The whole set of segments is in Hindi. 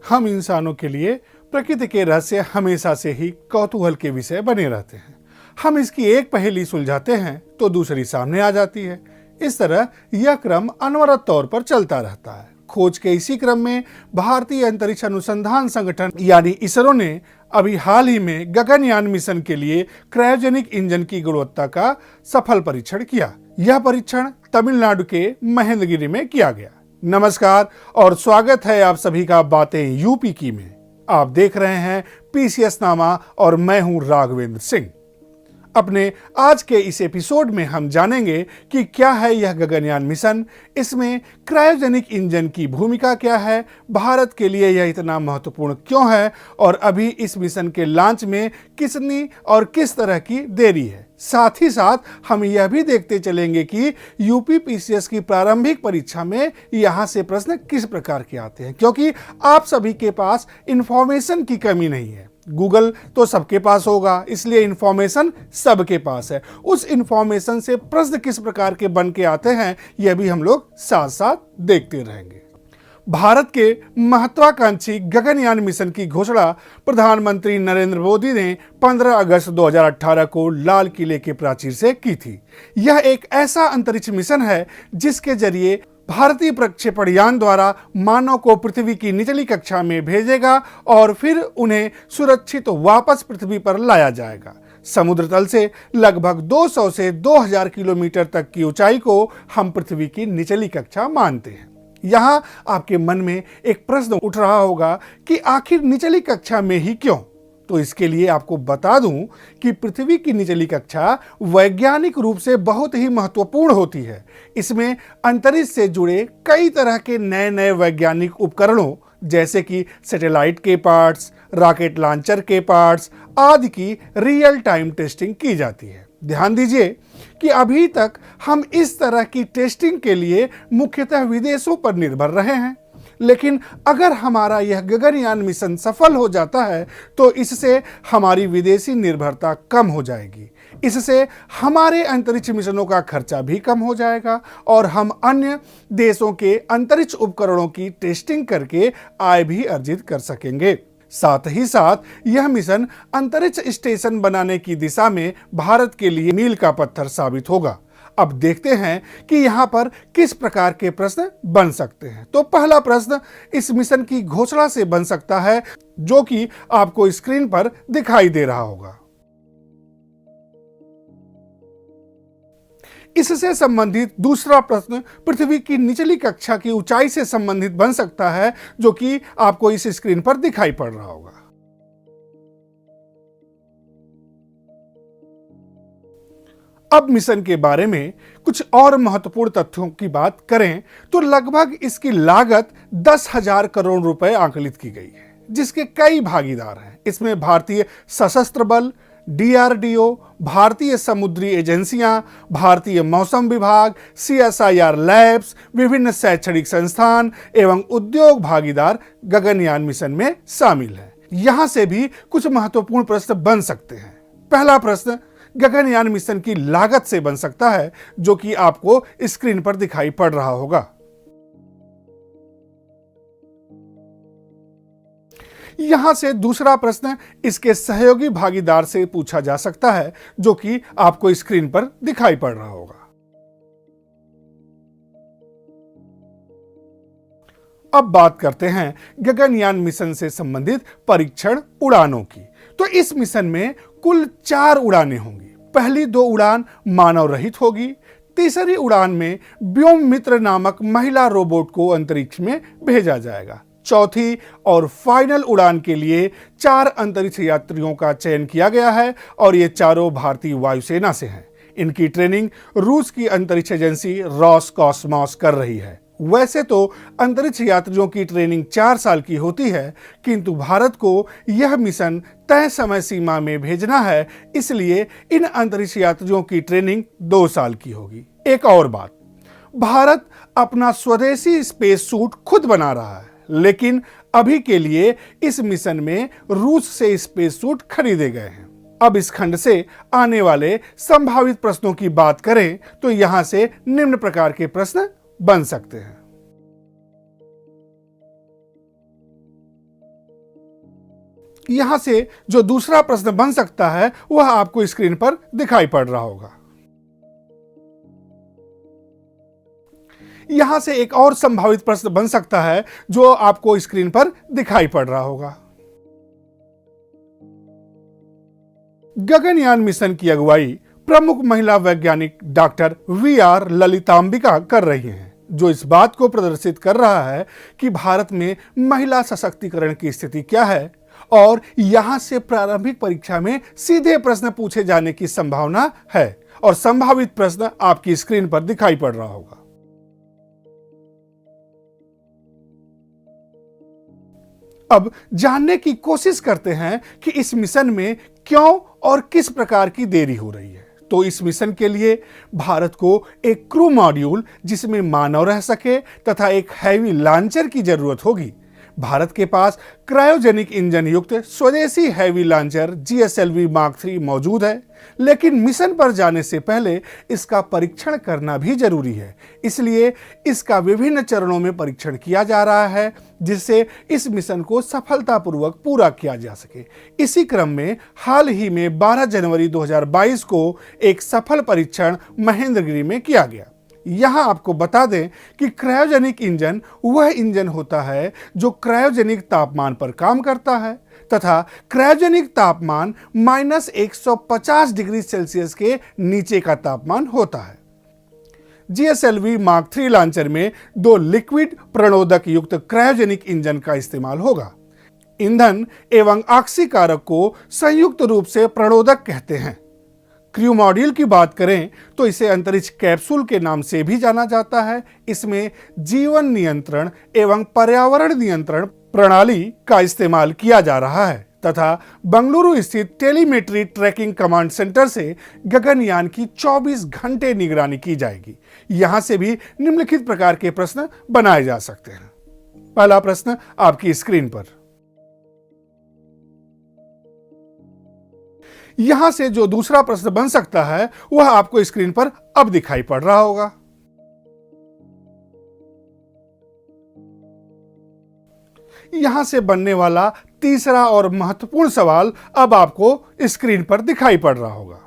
हम इंसानों के लिए प्रकृति के रहस्य हमेशा से ही कौतूहल के विषय बने रहते हैं। हम इसकी एक पहेली सुलझाते हैं तो दूसरी सामने आ जाती है। इस तरह यह क्रम अनवरत तौर पर चलता रहता है। खोज के इसी क्रम में भारतीय अंतरिक्ष अनुसंधान संगठन यानी इसरो ने अभी हाल ही में गगनयान मिशन के लिए क्रायोजेनिक इंजन की गुणवत्ता का सफल परीक्षण किया। यह परीक्षण तमिलनाडु के महेंद्रगिरी में किया गया। नमस्कार और स्वागत है आप सभी का बातें यूपी की में। आप देख रहे हैं पीसीएस नामा और मैं हूं राघवेंद्र सिंह। अपने आज के इस एपिसोड में हम जानेंगे कि क्या है यह गगनयान मिशन, इसमें क्रायोजेनिक इंजन की भूमिका क्या है, भारत के लिए यह इतना महत्वपूर्ण क्यों है और अभी इस मिशन के लॉन्च में कितनी और किस तरह की देरी है। साथ ही साथ हम यह भी देखते चलेंगे कि यूपी पीसीएस की प्रारंभिक परीक्षा में यहाँ से प्रश्न किस प्रकार के आते हैं, क्योंकि आप सभी के पास इंफॉर्मेशन की कमी नहीं है। गूगल तो सबके पास होगा, इसलिए इंफॉर्मेशन सबके पास है। उस इंफॉर्मेशन से प्रश्न किस प्रकार के बन के आते हैं यह भी हम लोग साथ साथ देखते रहेंगे। भारत के महत्वाकांक्षी गगनयान मिशन की घोषणा प्रधानमंत्री नरेंद्र मोदी ने 15 अगस्त 2018 को लाल किले के प्राचीर से की थी। यह एक ऐसा अंतरिक्ष मिशन है जिसके जरिए भारतीय प्रक्षेपण यान द्वारा मानव को पृथ्वी की निचली कक्षा में भेजेगा और फिर उन्हें सुरक्षित वापस पृथ्वी पर लाया जाएगा। समुद्र तल से लगभग 200 से 2000 किलोमीटर तक की ऊंचाई को हम पृथ्वी की निचली कक्षा मानते हैं। यहाँ आपके मन में एक प्रश्न उठ रहा होगा कि आखिर निचली कक्षा में ही क्यों? तो इसके लिए आपको बता दूं कि पृथ्वी की निचली कक्षा वैज्ञानिक रूप से बहुत ही महत्वपूर्ण होती है। इसमें अंतरिक्ष से जुड़े कई तरह के नए नए वैज्ञानिक उपकरणों जैसे कि सैटेलाइट के पार्ट्स, रॉकेट लॉन्चर के पार्ट्स आदि की रियल टाइम टेस्टिंग की जाती है। ध्यान दीजिए कि अभी तक हम इस तरह की टेस्टिंग के लिए मुख्यतः विदेशों पर निर्भर रहे हैं, लेकिन अगर हमारा यह गगनयान मिशन सफल हो जाता है तो इससे हमारी विदेशी निर्भरता कम हो जाएगी। इससे हमारे अंतरिक्ष मिशनों का खर्चा भी कम हो जाएगा और हम अन्य देशों के अंतरिक्ष उपकरणों की टेस्टिंग करके आय भी अर्जित कर सकेंगे। साथ ही साथ यह मिशन अंतरिक्ष स्टेशन बनाने की दिशा में भारत के लिए मील का पत्थर साबित होगा। अब देखते हैं कि यहाँ पर किस प्रकार के प्रश्न बन सकते हैं। तो पहला प्रश्न इस मिशन की घोषणा से बन सकता है, जो कि आपको स्क्रीन पर दिखाई दे रहा होगा। इससे संबंधित दूसरा प्रश्न पृथ्वी की निचली कक्षा की ऊंचाई से संबंधित बन सकता है, जो कि आपको इस स्क्रीन पर दिखाई पड़ रहा होगा। अब मिशन के बारे में कुछ और महत्वपूर्ण तथ्यों की बात करें तो लगभग इसकी लागत 10,000 करोड़ रुपए आंकलित की गई है, जिसके कई भागीदार हैं। इसमें भारतीय सशस्त्र बल, डीआरडीओ, भारतीय समुद्री एजेंसियां, भारतीय मौसम विभाग, सीएसआईआर लैब्स, विभिन्न शैक्षणिक संस्थान एवं उद्योग भागीदार गगनयान मिशन में शामिल हैं। यहां से भी कुछ महत्वपूर्ण प्रश्न बन सकते हैं। पहला प्रश्न गगनयान मिशन की लागत से बन सकता है, जो कि आपको स्क्रीन पर दिखाई पड़ रहा होगा। यहां से दूसरा प्रश्न इसके सहयोगी भागीदार से पूछा जा सकता है, जो कि आपको स्क्रीन पर दिखाई पड़ रहा होगा। अब बात करते हैं गगनयान मिशन से संबंधित परीक्षण उड़ानों की। तो इस मिशन में कुल 4 उड़ानें होंगी। पहली 2 उड़ान मानव रहित होगी। तीसरी उड़ान में व्योम मित्र नामक महिला रोबोट को अंतरिक्ष में भेजा जाएगा। चौथी और फाइनल उड़ान के लिए 4 अंतरिक्ष यात्रियों का चयन किया गया है और ये चारों भारतीय वायुसेना से हैं। इनकी ट्रेनिंग रूस की अंतरिक्ष एजेंसी रोसकॉसमॉस कर रही है। वैसे तो अंतरिक्ष यात्रियों की ट्रेनिंग 4 साल की होती है, किंतु भारत को यह मिशन तय समय सीमा में भेजना है, इसलिए इन अंतरिक्ष यात्रियों की ट्रेनिंग 2 साल की होगी। एक और बात, भारत अपना स्वदेशी स्पेस सूट खुद बना रहा है, लेकिन अभी के लिए इस मिशन में रूस से स्पेस सूट खरीदे गए हैं। अब इस खंड से आने वाले संभावित प्रश्नों की बात करें तो यहां से निम्न प्रकार के प्रश्न बन सकते हैं। यहां से जो दूसरा प्रश्न बन सकता है वह आपको स्क्रीन पर दिखाई पड़ रहा होगा। यहां से एक और संभावित प्रश्न बन सकता है जो आपको स्क्रीन पर दिखाई पड़ रहा होगा। गगनयान मिशन की अगुवाई प्रमुख महिला वैज्ञानिक डॉक्टर वी.आर. ललितांबिका कर रही हैं, जो इस बात को प्रदर्शित कर रहा है कि भारत में महिला सशक्तिकरण की स्थिति क्या है और यहां से प्रारंभिक परीक्षा में सीधे प्रश्न पूछे जाने की संभावना है। और संभावित प्रश्न आपकी स्क्रीन पर दिखाई पड़ रहा होगा। अब जानने की कोशिश करते हैं कि इस मिशन में क्यों और किस प्रकार की देरी हो रही है। तो इस मिशन के लिए भारत को एक क्रू मॉड्यूल जिसमें मानव रह सके तथा एक हैवी लॉन्चर की जरूरत होगी। भारत के पास क्रायोजेनिक इंजन युक्त स्वदेशी heavy launcher GSLV Mark III मौजूद है, लेकिन मिशन पर जाने से पहले इसका परीक्षण करना भी जरूरी है। इसलिए इसका विभिन्न चरणों में परीक्षण किया जा रहा है, जिससे इस मिशन को सफलतापूर्वक पूरा किया जा सके। इसी क्रम में हाल ही में 12 जनवरी 2022 को एक सफल परीक्षण महेंद्रगिरी में किया गया। यहां आपको बता दें कि क्रायोजेनिक इंजन वह इंजन होता है जो क्रायोजेनिक तापमान पर काम करता है तथा क्रायोजेनिक तापमान -150 डिग्री सेल्सियस के नीचे का तापमान होता है। GSLV Mark III लॉन्चर में 2 लिक्विड प्रणोदक युक्त क्रायोजेनिक इंजन का इस्तेमाल होगा। ईंधन एवं ऑक्सीकारक को संयुक्त रूप से प्रणोदक कहते हैं। क्रू मॉड्यूल की बात करें तो इसे अंतरिक्ष कैप्सूल के नाम से भी जाना जाता है। इसमें जीवन नियंत्रण एवं पर्यावरण नियंत्रण प्रणाली का इस्तेमाल किया जा रहा है तथा बंगलुरु स्थित टेलीमेट्री ट्रैकिंग कमांड सेंटर से गगनयान की 24 घंटे निगरानी की जाएगी। यहां से भी निम्नलिखित प्रकार के प्रश्न बनाए जा सकते हैं। पहला प्रश्न आपकी स्क्रीन पर। यहां से जो दूसरा प्रश्न बन सकता है वह आपको स्क्रीन पर अब दिखाई पड़ रहा होगा। यहां से बनने वाला तीसरा और महत्वपूर्ण सवाल अब आपको स्क्रीन पर दिखाई पड़ रहा होगा।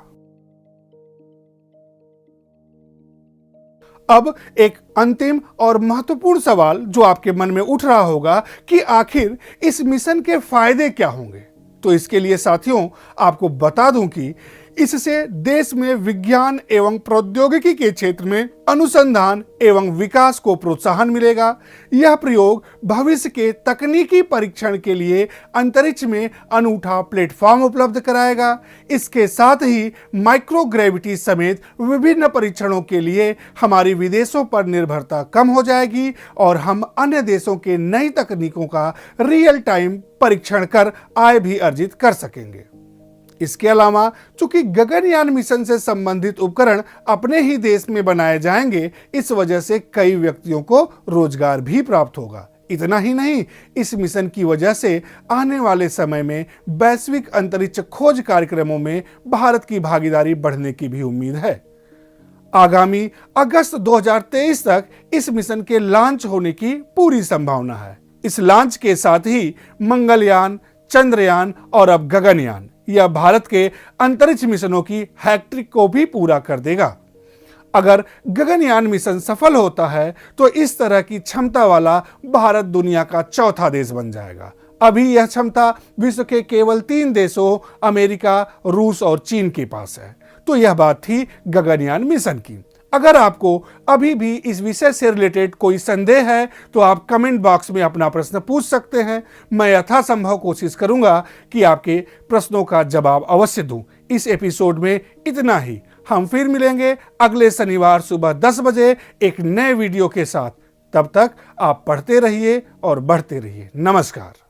अब एक अंतिम और महत्वपूर्ण सवाल जो आपके मन में उठ रहा होगा कि आखिर इस मिशन के फायदे क्या होंगे। तो इसके लिए साथियों आपको बता दूं कि इससे देश में विज्ञान एवं प्रौद्योगिकी के क्षेत्र में अनुसंधान एवं विकास को प्रोत्साहन मिलेगा। यह प्रयोग भविष्य के तकनीकी परीक्षण के लिए अंतरिक्ष में अनूठा प्लेटफॉर्म उपलब्ध कराएगा। इसके साथ ही माइक्रोग्रेविटी समेत विभिन्न परीक्षणों के लिए हमारी विदेशों पर निर्भरता कम हो जाएगी और हम अन्य देशों के नई तकनीकों का रियल टाइम परीक्षण कर आय भी अर्जित कर सकेंगे। इसके अलावा चूंकि गगनयान मिशन से संबंधित उपकरण अपने ही देश में बनाए जाएंगे, इस वजह से कई व्यक्तियों को रोजगार भी प्राप्त होगा। इतना ही नहीं, इस मिशन की वजह से आने वाले समय में वैश्विक अंतरिक्ष खोज कार्यक्रमों में भारत की भागीदारी बढ़ने की भी उम्मीद है। आगामी अगस्त 2023 तक इस मिशन के लॉन्च होने की पूरी संभावना है। इस लॉन्च के साथ ही मंगलयान, चंद्रयान और अब गगनयान यह भारत के अंतरिक्ष मिशनों की हैट्रिक को भी पूरा कर देगा। अगर गगनयान मिशन सफल होता है तो इस तरह की क्षमता वाला भारत दुनिया का चौथा देश बन जाएगा। अभी यह क्षमता विश्व के केवल 3 देशों अमेरिका, रूस और चीन के पास है। तो यह बात थी गगनयान मिशन की। अगर आपको अभी भी इस विषय से रिलेटेड कोई संदेह है तो आप कमेंट बॉक्स में अपना प्रश्न पूछ सकते हैं। मैं यथासंभव कोशिश करूंगा कि आपके प्रश्नों का जवाब अवश्य दूं। इस एपिसोड में इतना ही। हम फिर मिलेंगे अगले शनिवार सुबह 10 बजे एक नए वीडियो के साथ। तब तक आप पढ़ते रहिए और बढ़ते रहिए। नमस्कार।